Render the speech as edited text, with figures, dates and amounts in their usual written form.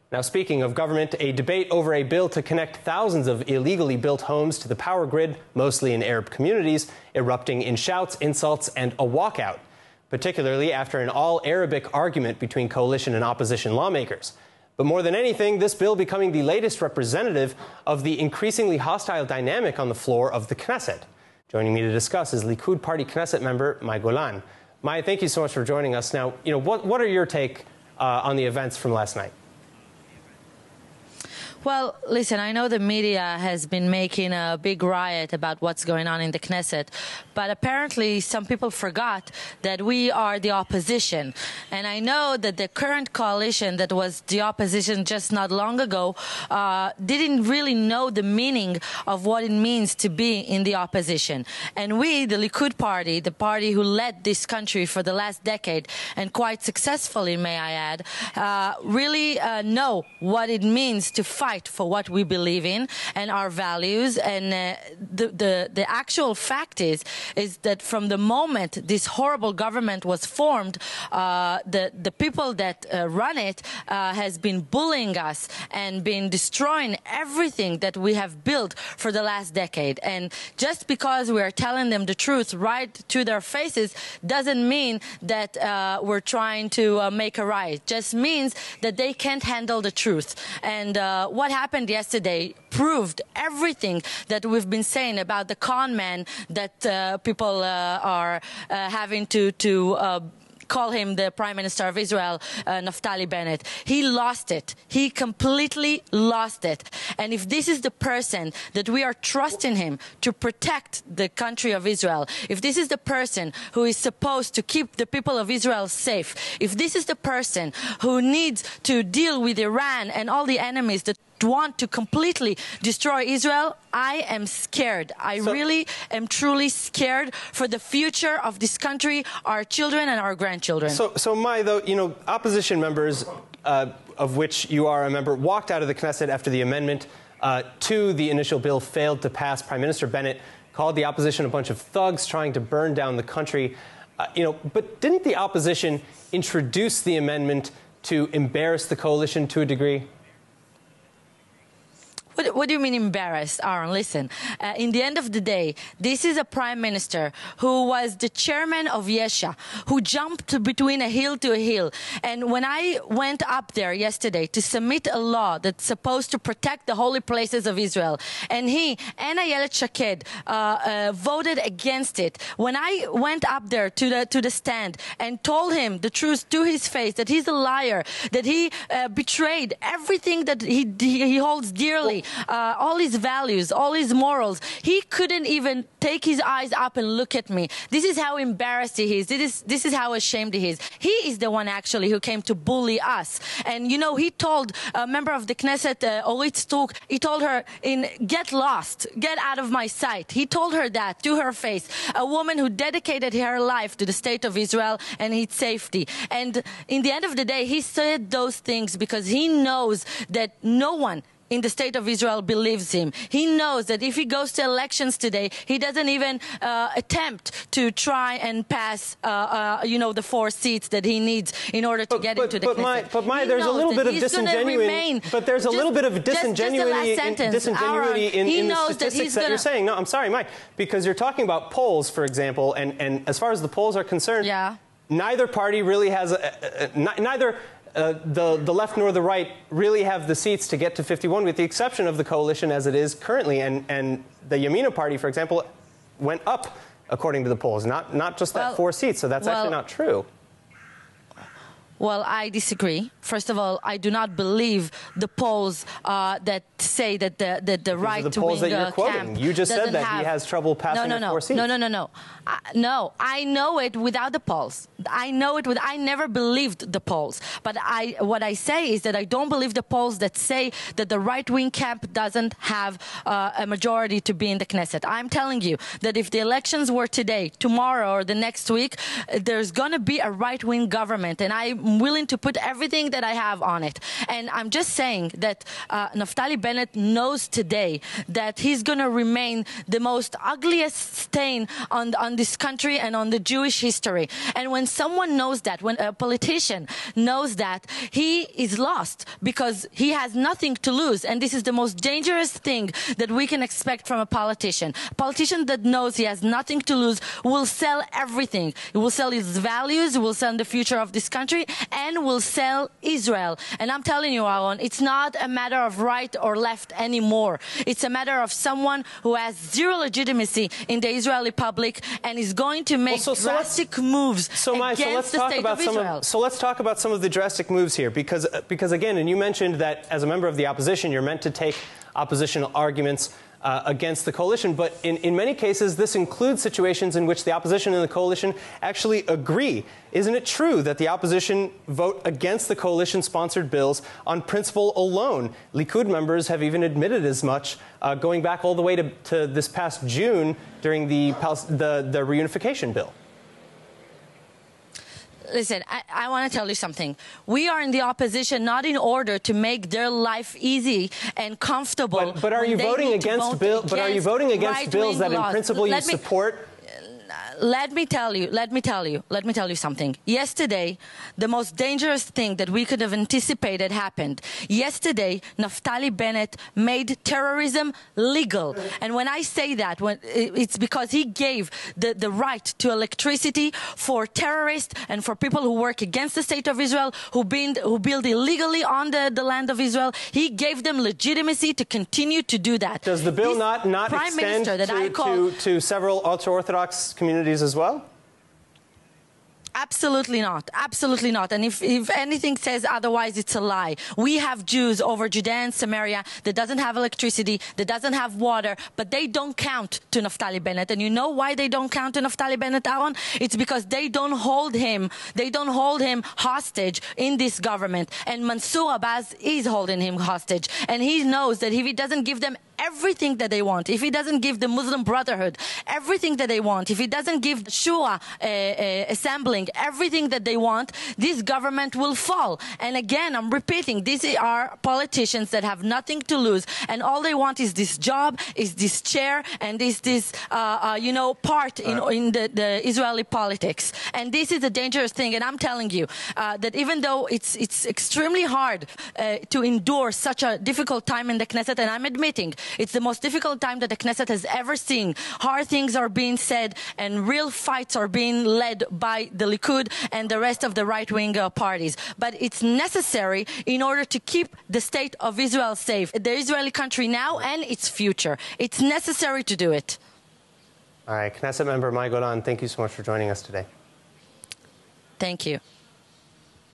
Now, speaking of government, a debate over a bill to connect thousands of illegally built homes to the power grid, mostly in Arab communities, erupting in shouts, insults, and a walkout, particularly after an all-Arabic argument between coalition and opposition lawmakers. But more than anything, this bill becoming the latest representative of the increasingly hostile dynamic on the floor of the Knesset. Joining me to discuss is Likud Party Knesset member Mai Gulon. Mai, thank you so much for joining us. Now, what are your take on the events from last night? Well, listen, I know the media has been making a big riot about what's going on in the Knesset, but apparently some people forgot that we are the opposition. And I know that the current coalition that was the opposition just not long ago didn't really know the meaning of what it means to be in the opposition. And we, the Likud Party, the party who led this country for the last decade, and quite successfully, may I add, really know what it means to fight for what we believe in and our values. And the actual fact is that from the moment this horrible government was formed, the people that run it has been bullying us and been destroying everything that we have built for the last decade. And just because we are telling them the truth right to their faces doesn't mean that we're trying to make a riot. It just means that they can't handle the truth. And what happened yesterday proved everything that we've been saying about the con man that people are having to call him the Prime Minister of Israel, Naftali Bennett. He lost it. He completely lost it. And if this is the person that we are trusting him to protect the country of Israel, if this is the person who is supposed to keep the people of Israel safe, if this is the person who needs to deal with Iran and all the enemies that want to completely destroy Israel, I am scared. I really am truly scared for the future of this country, our children and our grandchildren. So Mai, though, opposition members, of which you are a member, walked out of the Knesset after the amendment to the initial bill failed to pass. Prime Minister Bennett called the opposition a bunch of thugs trying to burn down the country. But didn't the opposition introduce the amendment to embarrass the coalition to a degree? What do you mean embarrassed, Aaron? Listen, in the end of the day, this is a prime minister who was the chairman of Yesha, who jumped between a hill to a hill. And when I went up there yesterday to submit a law that's supposed to protect the holy places of Israel, and he and Ayelet Shaked voted against it, when I went up there to the stand and told him the truth to his face, that he's a liar, that he betrayed everything that he holds dearly, all his values, all his morals, he couldn't even take his eyes up and look at me. This is how embarrassed he is. This is how ashamed he is. He is the one actually who came to bully us. And he told a member of the Knesset, Orit Struk, he told her, get lost, get out of my sight. He told her that to her face. A woman who dedicated her life to the state of Israel and its safety. And in the end of the day, he said those things because he knows that no one in the state of Israel believes him. He knows that if he goes to elections today, he doesn't even attempt to try and pass, the 4 seats that he needs in order to get into the Knesset. But Mai, there's a little bit of disingenuity. But there's a little bit of disingenuity in the statistics that you're saying. No, I'm sorry, Mai, because you're talking about polls, for example, and as far as the polls are concerned, neither party really has neither. The left nor the right really have the seats to get to 51, with the exception of the coalition as it is currently. And the Yamina party, for example, went up according to the polls, not just that 4 seats. So that's actually not true. Well, I disagree. First of all, I do not believe the polls that say that the right-wing the polls that you're quoting. You just said that he has trouble passing the 4 seats. No. No, I know it without the polls. I know it I never believed the polls. But what I say is that I don't believe the polls that say that the right-wing camp doesn't have a majority to be in the Knesset. I'm telling you that if the elections were today, tomorrow, or the next week, there's going to be a right-wing government. And I'm I'm willing to put everything that I have on it. And I'm just saying that Naftali Bennett knows today that he's going to remain the most ugliest stain on this country and on the Jewish history. And when someone knows that, when a politician knows that, he is lost because he has nothing to lose. And this is the most dangerous thing that we can expect from a politician. A politician that knows he has nothing to lose will sell everything. He will sell his values, he will sell the future of this country, and will sell Israel. And I'm telling you, Aaron, it's not a matter of right or left anymore. It's a matter of someone who has zero legitimacy in the Israeli public and is going to make drastic moves against the state of Israel. So let's talk about some of the drastic moves here, because again, and you mentioned that as a member of the opposition, you're meant to take oppositional arguments against the coalition, but in many cases this includes situations in which the opposition and the coalition actually agree. Isn't it true that the opposition vote against the coalition-sponsored bills on principle alone? Likud members have even admitted as much, going back all the way to this past June during the reunification bill. Listen, I want to tell you something. We are in the opposition not in order to make their life easy and comfortable. But are you voting against bills? But are you voting against bills that, in principle, you support? Let me tell you something. Yesterday, the most dangerous thing that we could have anticipated happened. Yesterday, Naftali Bennett made terrorism legal. And when I say that, it's because he gave the right to electricity for terrorists and for people who work against the state of Israel, who build illegally on the land of Israel. He gave them legitimacy to continue to do that. Does the bill not extend to several ultra-Orthodox communities as well? Absolutely not. Absolutely not. And if anything says otherwise, it's a lie. We have Jews over Judea and Samaria that doesn't have electricity, that doesn't have water, but they don't count to Naftali Bennett. And you know why they don't count to Naftali Bennett, Aaron? It's because they don't hold him hostage in this government. And Mansour Abbas is holding him hostage. And he knows that if he doesn't give them everything that they want, if he doesn't give the Muslim Brotherhood everything that they want, if he doesn't give Shura assembling everything that they want, this government will fall. And again, I'm repeating, these are politicians that have nothing to lose, and all they want is this job, is this chair, and is this part in the Israeli politics. And this is a dangerous thing. And I'm telling you that even though it's extremely hard to endure such a difficult time in the Knesset, and I'm admitting it's the most difficult time that the Knesset has ever seen. Hard things are being said and real fights are being led by the Likud and the rest of the right-wing parties. But it's necessary in order to keep the state of Israel safe, the Israeli country now and its future. It's necessary to do it. All right, Knesset member Mai Golan, thank you so much for joining us today. Thank you.